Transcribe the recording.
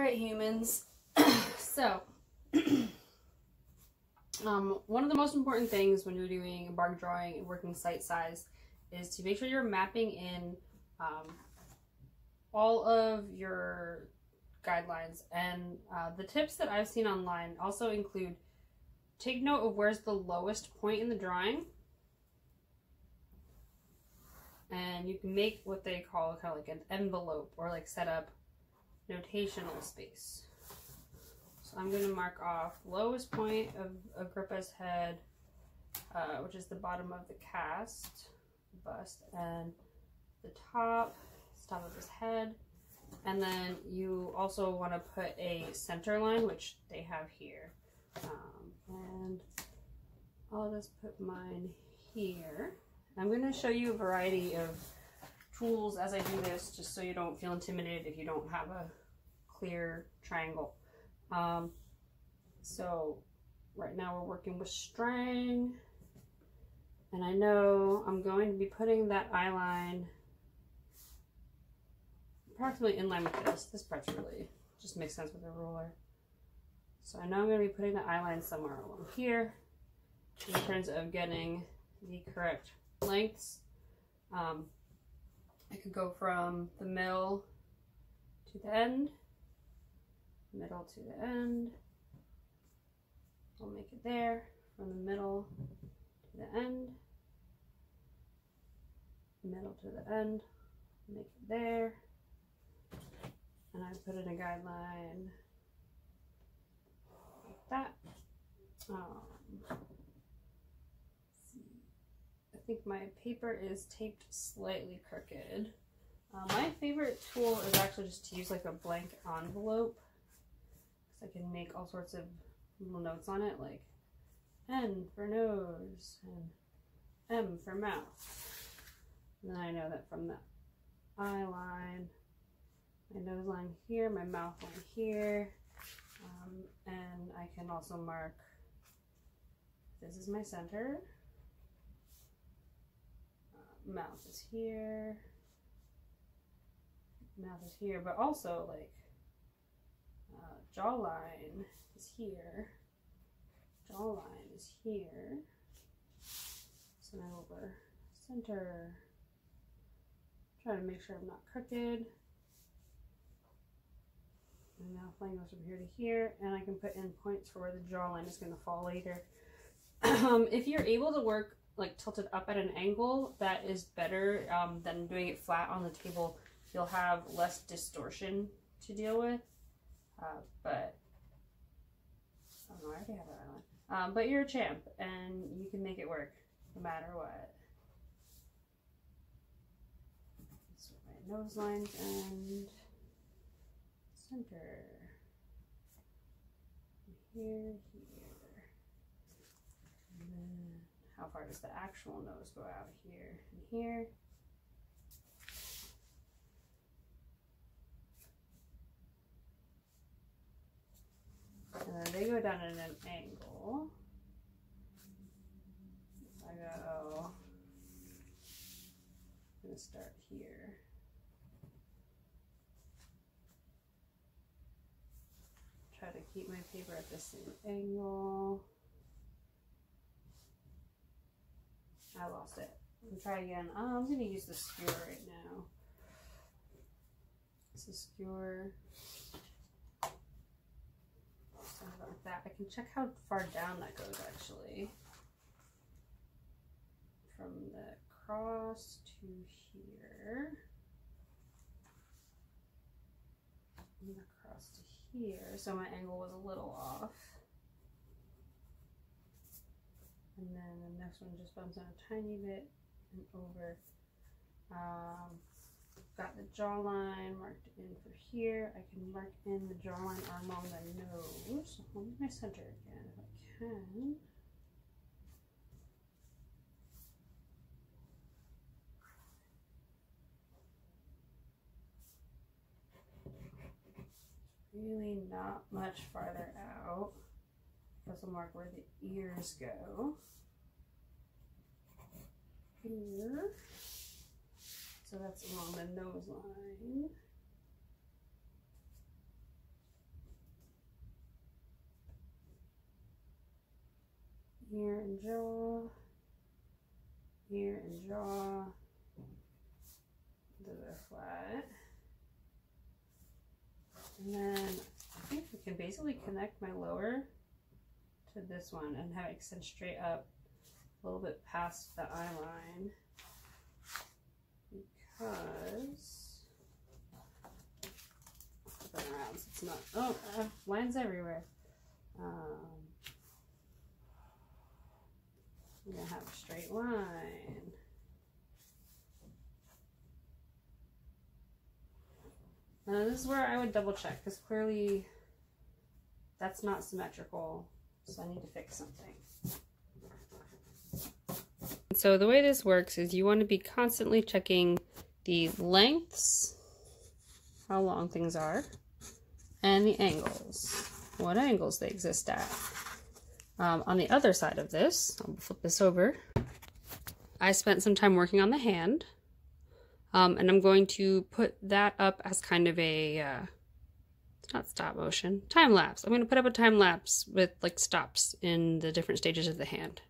Alright, humans. So, one of the most important things when you're doing a bark drawing and working site size is to make sure you're mapping in all of your guidelines. And the tips that I've seen online also include take note of where's the lowest point in the drawing. And you can make what they call kind of like an envelope or like set up notational space. So I'm going to mark off lowest point of Agrippa's head, which is the bottom of the cast, bust, and the top of his head. And then you also want to put a center line, which they have here. And I'll just put mine here. I'm going to show you a variety of tools as I do this, just so you don't feel intimidated if you don't have a clear triangle. So right now we're working with Strang, and I know I'm going to be putting that eye line approximately in line with this. This part's really just makes sense with a ruler. So I know I'm going to be putting the eye line somewhere along here in terms of getting the correct lengths. I could go from the middle to the end, middle to the end. I'll make it there, from the middle to the end, middle to the end, make it there, and I put in a guideline like that. I think my paper is taped slightly crooked. My favorite tool is actually just to use like a blank envelope, because I can make all sorts of little notes on it, like N for nose and M for mouth. And then I know that from the eye line, my nose line here, my mouth line here, and I can also mark, this is my center, mouth is here, but also like jawline is here, jawline is here, so now over center, try to make sure I'm not crooked, and now flying goes from here to here, and I can put in points for where the jawline is going to fall later. If you're able to work like tilted up at an angle, that is better than doing it flat on the table. You'll have less distortion to deal with, but I don't know, I already have that eye line. But you're a champ and you can make it work no matter what. So my nose lines and center, here, and then how far does the actual nose go out? Here and here. And then they go down at an angle. I'm gonna start here. Try to keep my paper at the same angle. I lost it. Try again. I'm going to use the skewer right now. It's a skewer. Something like that. I can check how far down that goes actually. From the cross to here. And across to here. So my angle was a little off. And then the next one just bumps out a tiny bit and over. Got the jawline marked in for here. I can mark in the jawline along the nose. Hold my center again if I can. Really not much farther out. This will mark where the ears go. Here. So that's along the nose line. Ear and jaw, ear and jaw. Those are flat. And then I think we can basically connect my lower to this one and have it extend straight up a little bit past the eye line, because flip it around so it's not, oh, I have lines everywhere. I'm gonna have a straight line. Now this is where I would double check, because clearly that's not symmetrical, so I need to fix something. So the way this works is you want to be constantly checking the lengths, how long things are, and the angles, what angles they exist at. On the other side of this, I'll flip this over, I spent some time working on the hand. And I'm going to put that up as kind of a, it's not stop motion, time lapse. I'm going to put up a time lapse with like stops in the different stages of the hand.